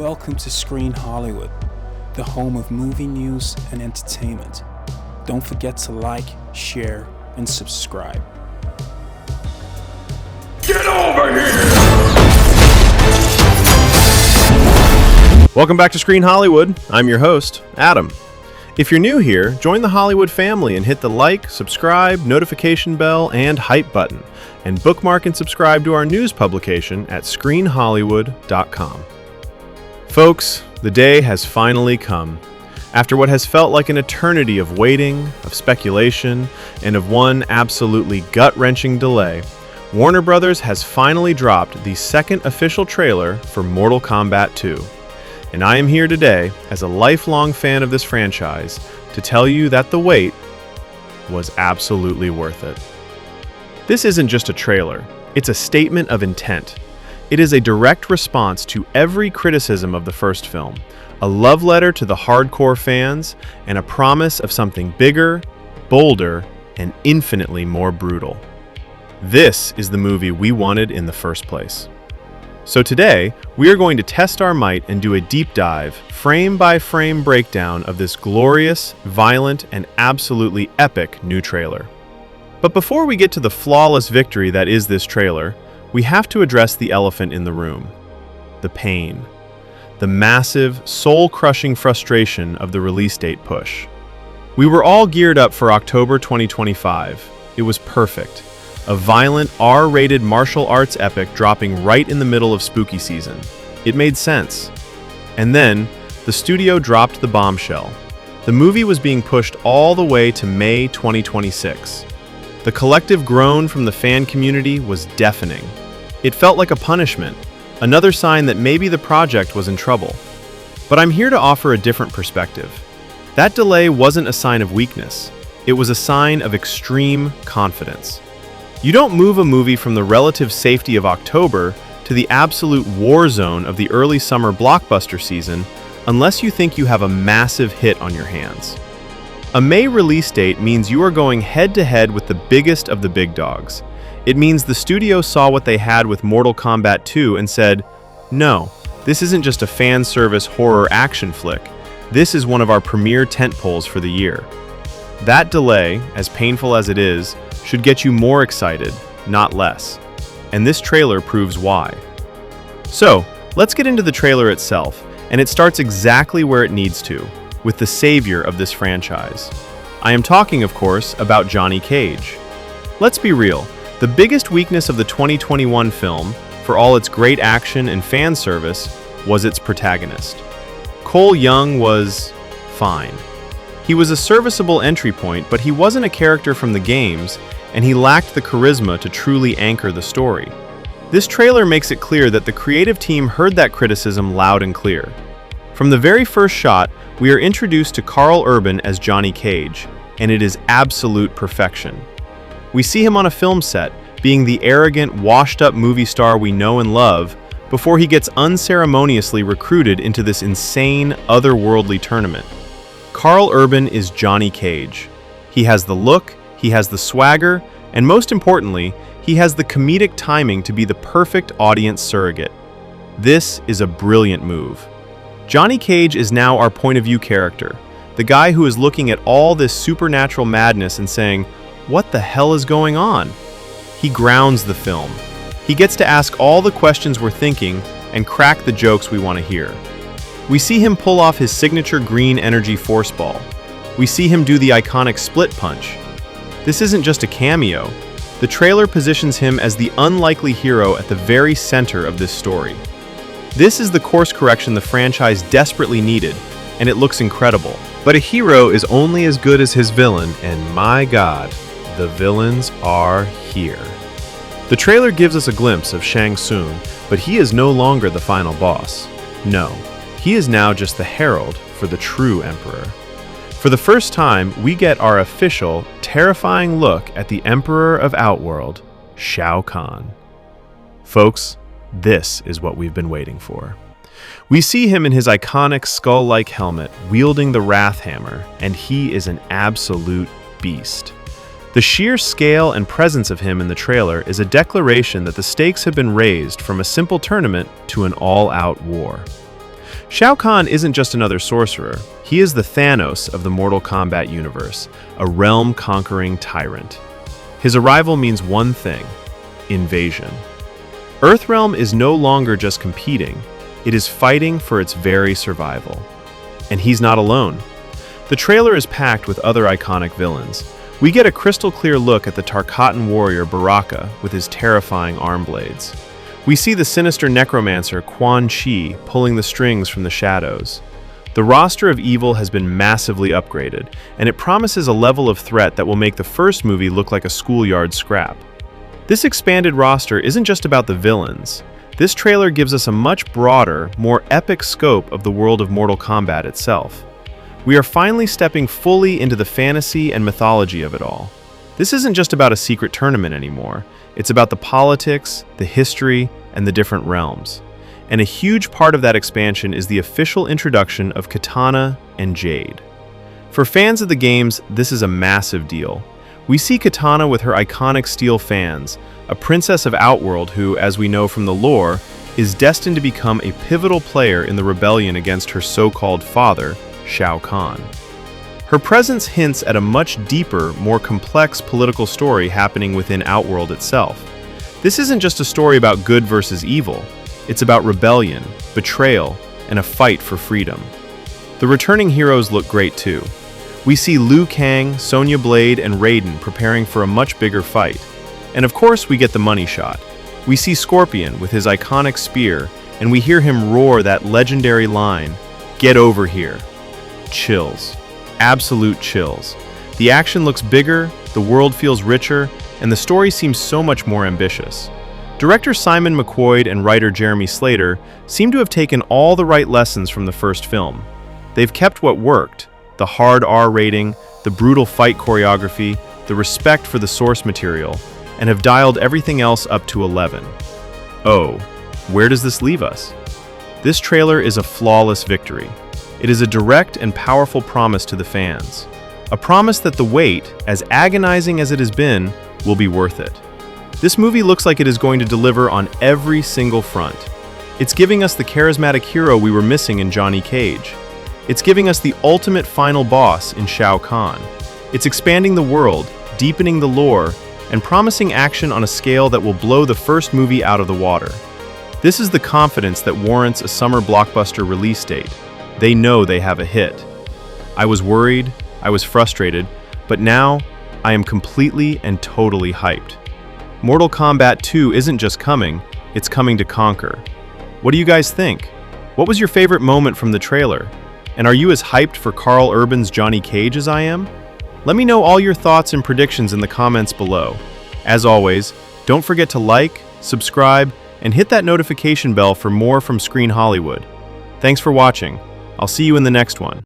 Welcome to Screen Hollywood, the home of movie news and entertainment. Don't forget to like, share, and subscribe. Get over here! Welcome back to Screen Hollywood. I'm your host, Adam. If you're new here, join the Hollywood family and hit the like, subscribe, notification bell, and hype button, and bookmark and subscribe to our news publication at screenhollywood.com. Folks, the day has finally come. After what has felt like an eternity of waiting, of speculation, and of one absolutely gut-wrenching delay, Warner Bros. Has finally dropped the second official trailer for Mortal Kombat 2. And I am here today, as a lifelong fan of this franchise, to tell you that the wait was absolutely worth it. This isn't just a trailer, it's a statement of intent. It is a direct response to every criticism of the first film, a love letter to the hardcore fans, and a promise of something bigger, bolder, and infinitely more brutal. This is the movie we wanted in the first place. So today, we are going to test our might and do a deep dive, frame-by-frame breakdown of this glorious, violent, and absolutely epic new trailer. But before we get to the flawless victory that is this trailer, we have to address the elephant in the room: the pain. The massive, soul-crushing frustration of the release date push. We were all geared up for October 2025. It was perfect. A violent, R-rated martial arts epic dropping right in the middle of spooky season. It made sense. And then, the studio dropped the bombshell. The movie was being pushed all the way to May 2026. The collective groan from the fan community was deafening. It felt like a punishment, another sign that maybe the project was in trouble. But I'm here to offer a different perspective. That delay wasn't a sign of weakness. It was a sign of extreme confidence. You don't move a movie from the relative safety of October to the absolute war zone of the early summer blockbuster season unless you think you have a massive hit on your hands. A May release date means you are going head-to-head with the biggest of the big dogs. It means the studio saw what they had with Mortal Kombat 2 and said, no, this isn't just a fan service horror action flick. This is one of our premier tentpoles for the year. That delay, as painful as it is, should get you more excited, not less. And this trailer proves why. So, let's get into the trailer itself, and it starts exactly where it needs to, with the savior of this franchise. I am talking, of course, about Johnny Cage. Let's be real, the biggest weakness of the 2021 film, for all its great action and fan service, was its protagonist. Cole Young was fine. He was a serviceable entry point, but he wasn't a character from the games, and he lacked the charisma to truly anchor the story. This trailer makes it clear that the creative team heard that criticism loud and clear. From the very first shot, we are introduced to Karl Urban as Johnny Cage, and it is absolute perfection. We see him on a film set, being the arrogant, washed-up movie star we know and love, before he gets unceremoniously recruited into this insane, otherworldly tournament. Karl Urban is Johnny Cage. He has the look, he has the swagger, and most importantly, he has the comedic timing to be the perfect audience surrogate. This is a brilliant move. Johnny Cage is now our point-of-view character, the guy who is looking at all this supernatural madness and saying, what the hell is going on? He grounds the film. He gets to ask all the questions we're thinking and crack the jokes we want to hear. We see him pull off his signature green energy force ball. We see him do the iconic split punch. This isn't just a cameo. The trailer positions him as the unlikely hero at the very center of this story. This is the course correction the franchise desperately needed, and it looks incredible. But a hero is only as good as his villain, and my God, the villains are here. The trailer gives us a glimpse of Shang Tsung, but he is no longer the final boss. No, he is now just the herald for the true emperor. For the first time, we get our official, terrifying look at the Emperor of Outworld, Shao Kahn. Folks, this is what we've been waiting for. We see him in his iconic skull-like helmet, wielding the Wrath Hammer, and he is an absolute beast. The sheer scale and presence of him in the trailer is a declaration that the stakes have been raised from a simple tournament to an all-out war. Shao Kahn isn't just another sorcerer, he is the Thanos of the Mortal Kombat universe, a realm-conquering tyrant. His arrival means one thing: invasion. Earthrealm is no longer just competing, it is fighting for its very survival. And he's not alone. The trailer is packed with other iconic villains. We get a crystal-clear look at the Tarkatan warrior Baraka with his terrifying arm blades. We see the sinister necromancer Quan Chi pulling the strings from the shadows. The roster of evil has been massively upgraded, and it promises a level of threat that will make the first movie look like a schoolyard scrap. This expanded roster isn't just about the villains. This trailer gives us a much broader, more epic scope of the world of Mortal Kombat itself. We are finally stepping fully into the fantasy and mythology of it all. This isn't just about a secret tournament anymore. It's about the politics, the history, and the different realms. And a huge part of that expansion is the official introduction of Kitana and Jade. For fans of the games, this is a massive deal. We see Kitana with her iconic steel fans, a princess of Outworld who, as we know from the lore, is destined to become a pivotal player in the rebellion against her so-called father, Shao Kahn. Her presence hints at a much deeper, more complex political story happening within Outworld itself. This isn't just a story about good versus evil. It's about rebellion, betrayal, and a fight for freedom. The returning heroes look great too. We see Liu Kang, Sonya Blade, and Raiden preparing for a much bigger fight. And of course, we get the money shot. We see Scorpion with his iconic spear, and we hear him roar that legendary line, "Get over here." Chills. Absolute chills. The action looks bigger, the world feels richer, and the story seems so much more ambitious. Director Simon McQuoid and writer Jeremy Slater seem to have taken all the right lessons from the first film. They've kept what worked: the hard R rating, the brutal fight choreography, the respect for the source material, and have dialed everything else up to 11. Oh, where does this leave us? This trailer is a flawless victory. It is a direct and powerful promise to the fans. A promise that the wait, as agonizing as it has been, will be worth it. This movie looks like it is going to deliver on every single front. It's giving us the charismatic hero we were missing in Johnny Cage. It's giving us the ultimate final boss in Shao Kahn. It's expanding the world, deepening the lore, and promising action on a scale that will blow the first movie out of the water. This is the confidence that warrants a summer blockbuster release date. They know they have a hit. I was worried, I was frustrated, but now I am completely and totally hyped. Mortal Kombat 2 isn't just coming, it's coming to conquer. What do you guys think? What was your favorite moment from the trailer? And are you as hyped for Karl Urban's Johnny Cage as I am? Let me know all your thoughts and predictions in the comments below. As always, don't forget to like, subscribe, and hit that notification bell for more from Screen Hollywood. Thanks for watching. I'll see you in the next one.